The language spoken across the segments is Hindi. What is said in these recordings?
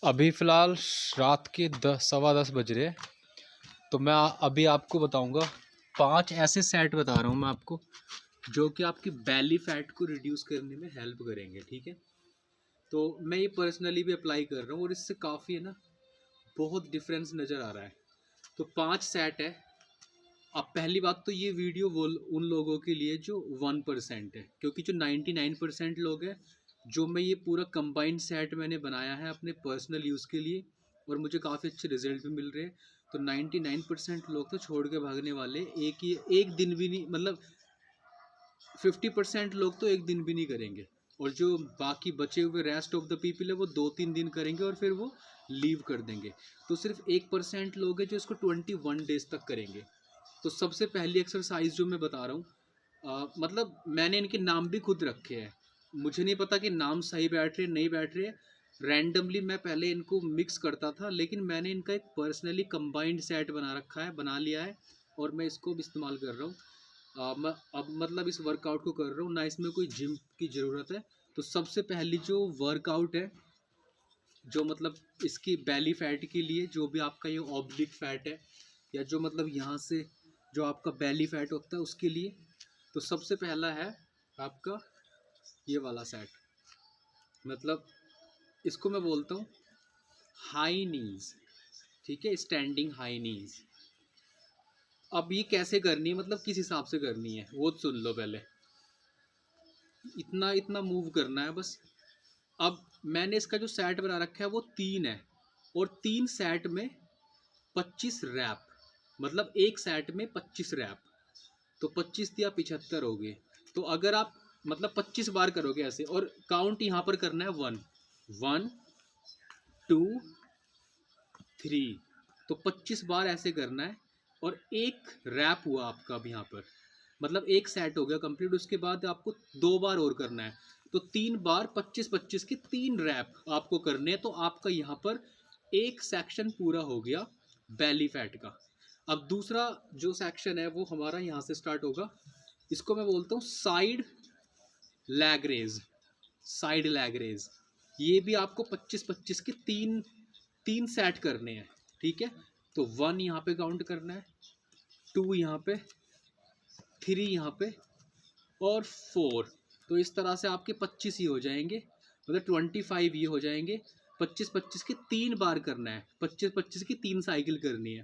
अभी फ़िलहाल रात के 10 सवा 10 बज रहे हैं। तो मैं अभी आपको बताऊंगा 5 ऐसे सेट बता रहा हूँ मैं आपको, जो कि आपकी बेली फैट को रिड्यूस करने में हेल्प करेंगे। ठीक है, तो मैं ये पर्सनली भी अप्लाई कर रहा हूँ और इससे काफ़ी है ना, बहुत डिफरेंस नज़र आ रहा है। तो 5 सेट है। अब पहली बात तो ये वीडियो वो उन लोगों के लिए जो 1% है, क्योंकि जो 99% लोग हैं, जो मैं ये पूरा कंबाइंड सेट मैंने बनाया है अपने पर्सनल यूज़ के लिए और मुझे काफ़ी अच्छे रिजल्ट भी मिल रहे हैं। तो 99% लोग तो छोड़ के भागने वाले एक दिन भी नहीं, मतलब 50% लोग तो एक दिन भी नहीं करेंगे, और जो बाकी बचे हुए रेस्ट ऑफ द पीपल है वो 2-3 दिन करेंगे और फिर वो लीव कर देंगे। तो सिर्फ 1% लोग हैं जो इसको 21 डेज तक करेंगे। तो सबसे पहली एक्सरसाइज जो मैं बता रहा हूँ, मतलब मैंने इनके नाम भी खुद रखे हैं। मुझे नहीं पता कि नाम सही बैठ रहे नहीं बैठ रहे, रैंडमली मैं पहले इनको मिक्स करता था, लेकिन मैंने इनका एक पर्सनली कंबाइंड सेट बना लिया है और मैं इसको भी इस्तेमाल कर रहा हूँ। मैं अब मतलब इस वर्कआउट को कर रहा हूँ ना, इसमें कोई जिम की ज़रूरत है। तो सबसे पहली जो वर्कआउट है, जो मतलब इसकी बेली फैट के लिए, जो भी आपका ये ऑब्लिक फैट है या जो मतलब यहाँ से जो आपका बेली फैट होता है उसके लिए, तो सबसे पहला है आपका ये वाला सेट। मतलब इसको मैं बोलता हूँ हाई नीज। ठीक है, स्टैंडिंग हाई नीज। अब ये कैसे करनी है, मतलब किस हिसाब से करनी है वो सुन लो पहले। इतना इतना मूव करना है बस। अब मैंने इसका जो सेट बना रखा है वो 3 है, और 3 सेट में 25 रैप, मतलब एक सेट में 25 रैप। तो 25 या 75 हो गए। तो अगर आप मतलब 25 बार करोगे ऐसे, और काउंट यहाँ पर करना है 1 1 2 3, तो 25 बार ऐसे करना है। और एक रैप हुआ आपका अब यहाँ पर, मतलब एक सेट हो गया कंप्लीट। उसके बाद आपको 2 बार और करना है, तो 3 बार 25-25 के 3 रैप आपको करने हैं। तो आपका यहाँ पर एक सेक्शन पूरा हो गया बेली फैट का। अब दूसरा जो सेक्शन है वो हमारा यहाँ से स्टार्ट होगा। इसको मैं बोलता हूँ side leg raise. Side leg raise, ये भी आपको 25-25 के तीन तीन सेट करने हैं। ठीक है, तो 1 यहाँ पे काउंट करना है, 2 यहाँ पे, 3 यहाँ पे, और 4। तो इस तरह से आपके 25 ही हो जाएंगे, मतलब 25 ये हो जाएंगे। 25-25 के 3 बार करना है, 25-25 की 3 साइकिल करनी है।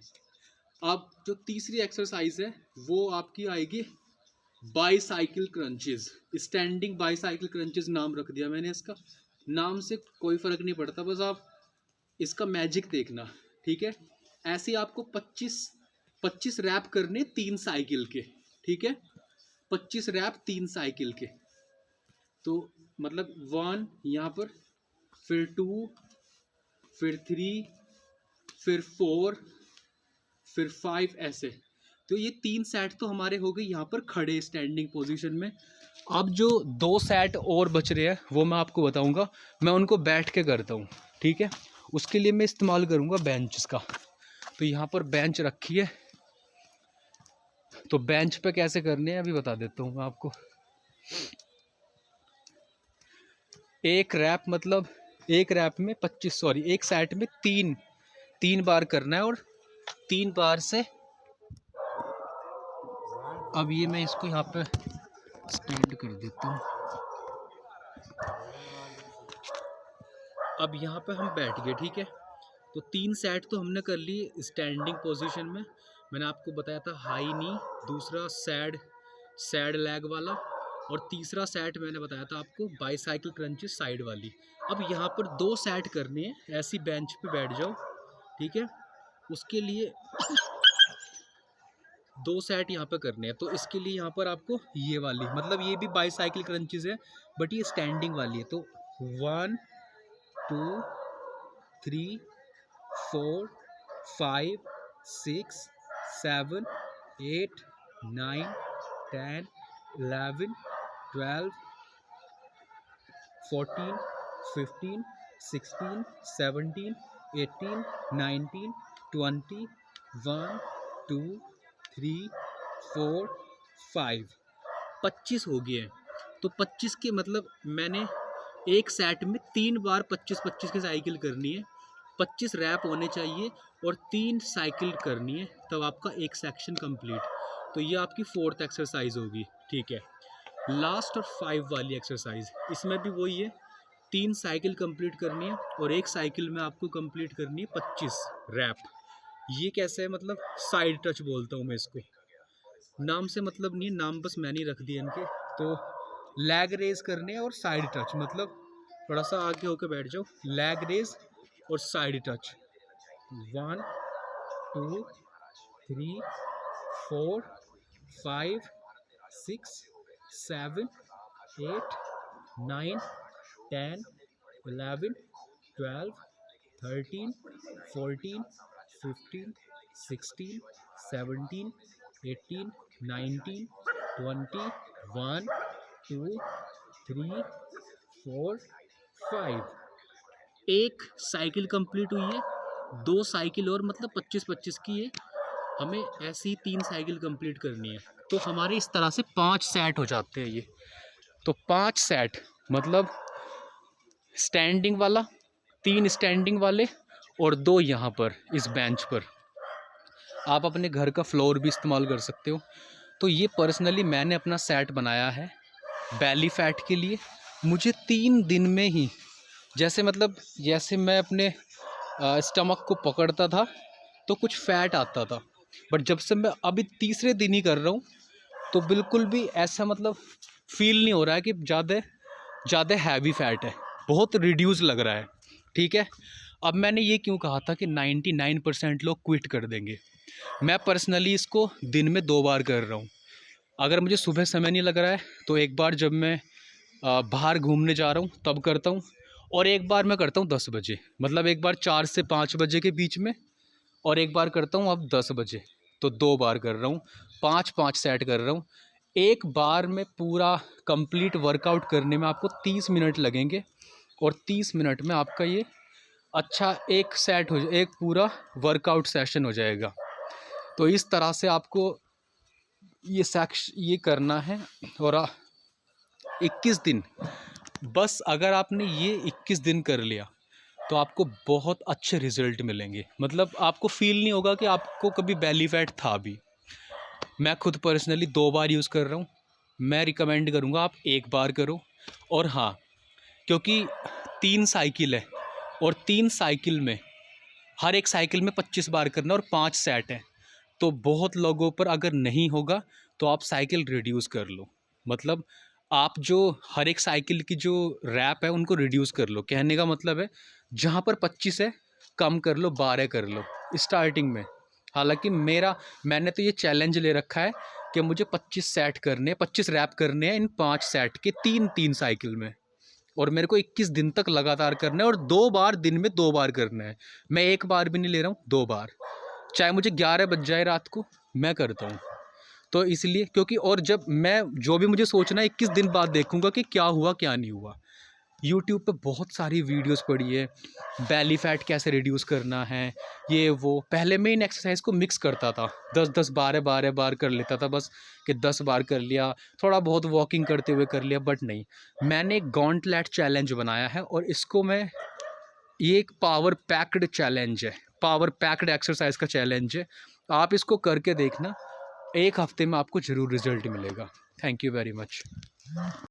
अब जो तीसरी एक्सरसाइज है वो आपकी आएगी bicycle crunches. Standing bicycle crunches नाम रख दिया मैंने इसका। नाम से कोई फ़र्क नहीं पड़ता, बस आप इसका मैजिक देखना। ठीक है, ऐसे ही आपको 25 रैप करने 3 साइकिल के। ठीक है, 25 रैप 3 साइकिल के। तो मतलब 1 यहाँ पर, फिर 2, फिर 3, फिर 4, फिर 5, ऐसे। तो ये 3 सेट तो हमारे हो गए यहाँ पर खड़े स्टैंडिंग पोजीशन में। अब जो 2 सेट और बच रहे हैं वो मैं आपको बताऊंगा, मैं उनको बैठ के करता हूँ। ठीक है, उसके लिए मैं इस्तेमाल करूँगा बेंच का। तो यहाँ पर बेंच रखी है, तो बेंच पे कैसे करने हैं अभी बता देता हूँ मैं आपको। एक रैप मतलब एक रैप में 25, सॉरी एक सेट में 3 बार करना है, और 3 बार से अब ये मैं इसको यहाँ पे स्टैंड कर देता हूँ। अब यहाँ पे हम बैठ गए। ठीक है, तो 3 सेट तो हमने कर लिए स्टैंडिंग पोजीशन में। मैंने आपको बताया था हाई नी, दूसरा सैड लैग वाला, और तीसरा सेट मैंने बताया था आपको बाईसाइकिल क्रंचेस साइड वाली। अब यहाँ पर 2 सेट करने हैं, ऐसी बेंच पे बैठ जाओ। ठीक है, उसके लिए 2 सेट यहाँ पे करने हैं। तो इसके लिए यहाँ पर आपको ये वाली, मतलब ये भी बाईसाइकिल क्रंचेस है बट ये स्टैंडिंग वाली है। तो 1 2 3 4 5 6 7 8 9 10 11 12 14 15 16 17 18 19 20 1 2 3 4 5 25 हो गए हैं। तो 25 के मतलब मैंने एक सेट में 3 बार 25-25 की साइकिल करनी है, 25 रैप होने चाहिए और 3 साइकिल करनी है, तब आपका एक सेक्शन कंप्लीट। तो ये आपकी 4th एक्सरसाइज होगी, ठीक है। लास्ट और 5 वाली एक्सरसाइज, इसमें भी वही है, 3 साइकिल कंप्लीट करनी है और एक साइकिल में आपको कंप्लीट करनी है 25 रैप। ये कैसे है, मतलब साइड टच बोलता हूँ मैं इसको, नाम से मतलब नहीं है, नाम बस मैंने ही रख दिया इनके। तो लैग रेज करने और साइड टच, मतलब थोड़ा सा आगे होकर बैठ जाओ, लैग रेज और साइड टच। 1 2 3 4 5 6 7 8 9 10 11 12 13 14 15 16 17 18 19 20 1 2 3 4 5। एक साइकिल कंप्लीट हुई है, 2 साइकिल और, मतलब 25-25 की है। हमें ऐसी ही 3 साइकिल कंप्लीट करनी है। तो हमारे इस तरह से 5 सेट हो जाते हैं ये। तो 5 सेट मतलब स्टैंडिंग वाला, 3 स्टैंडिंग वाले और 2 यहाँ पर इस बेंच पर। आप अपने घर का फ्लोर भी इस्तेमाल कर सकते हो। तो ये पर्सनली मैंने अपना सेट बनाया है बेली फैट के लिए। मुझे 3 दिन में ही, जैसे मैं अपने स्टमक को पकड़ता था तो कुछ फैट आता था, बट जब से मैं अभी तीसरे दिन ही कर रहा हूँ तो बिल्कुल भी ऐसा मतलब फील नहीं हो रहा है कि ज़्यादा हैवी फैट है, बहुत रिड्यूस लग रहा है, ठीक है। अब मैंने ये क्यों कहा था कि 99% लोग क्विट कर देंगे, मैं पर्सनली इसको दिन में 2 बार कर रहा हूँ। अगर मुझे सुबह समय नहीं लग रहा है तो एक बार जब मैं बाहर घूमने जा रहा हूँ तब करता हूँ, और एक बार मैं करता हूँ 10 बजे, मतलब एक बार 4 से 5 बजे के बीच में, और एक बार करता हूँ अब 10 बजे। तो 2 बार कर रहा हूँ, 5-5 सेट कर रहा हूँ। एक बार में पूरा कंप्लीट वर्कआउट करने में आपको 30 मिनट लगेंगे, और 30 मिनट में आपका ये अच्छा एक पूरा वर्कआउट सेशन हो जाएगा। तो इस तरह से आपको ये करना है। और 21 दिन, बस अगर आपने ये 21 दिन कर लिया तो आपको बहुत अच्छे रिजल्ट मिलेंगे। मतलब आपको फील नहीं होगा कि आपको कभी बेली फैट था भी। मैं खुद पर्सनली 2 बार यूज़ कर रहा हूँ, मैं रिकमेंड करूँगा आप 1 बार करो। और हाँ, क्योंकि 3 साइकिल है और 3 साइकिल में हर एक साइकिल में 25 बार करना और 5 सेट है, तो बहुत लोगों पर अगर नहीं होगा तो आप साइकिल रिड्यूस कर लो। मतलब आप जो हर एक साइकिल की जो रैप है उनको रिड्यूस कर लो। कहने का मतलब है जहाँ पर 25 है कम कर लो, 12 कर लो स्टार्टिंग में। हालांकि मैंने तो ये चैलेंज ले रखा है कि मुझे 25 सेट करने 25 रैप करने हैं इन 5 सेट के 3-3 साइकिल में, और मेरे को 21 दिन तक लगातार करना है, और 2 बार दिन में 2 बार करना है। मैं 1 बार भी नहीं ले रहा हूँ, 2 बार, चाहे मुझे 11 बज जाए रात को, मैं करता हूँ। तो इसलिए क्योंकि, और जब मैं जो भी मुझे सोचना है 21 दिन बाद देखूंगा कि क्या हुआ क्या नहीं हुआ। यूट्यूब पे बहुत सारी वीडियोस पड़ी है, बेली फैट कैसे रिड्यूस करना है, ये वो। पहले मैं इन एक्सरसाइज को मिक्स करता था, 10-10 12 बार कर लेता था, बस कि 10 बार कर लिया, थोड़ा बहुत वॉकिंग करते हुए कर लिया। बट नहीं, मैंने एक गॉन्टलेट चैलेंज बनाया है, और इसको ये एक पावर पैक्ड चैलेंज है, पावर पैक्ड एक्सरसाइज का चैलेंज है। आप इसको करके देखना, 1 हफ्ते में आपको ज़रूर रिजल्ट मिलेगा। Thank you very much.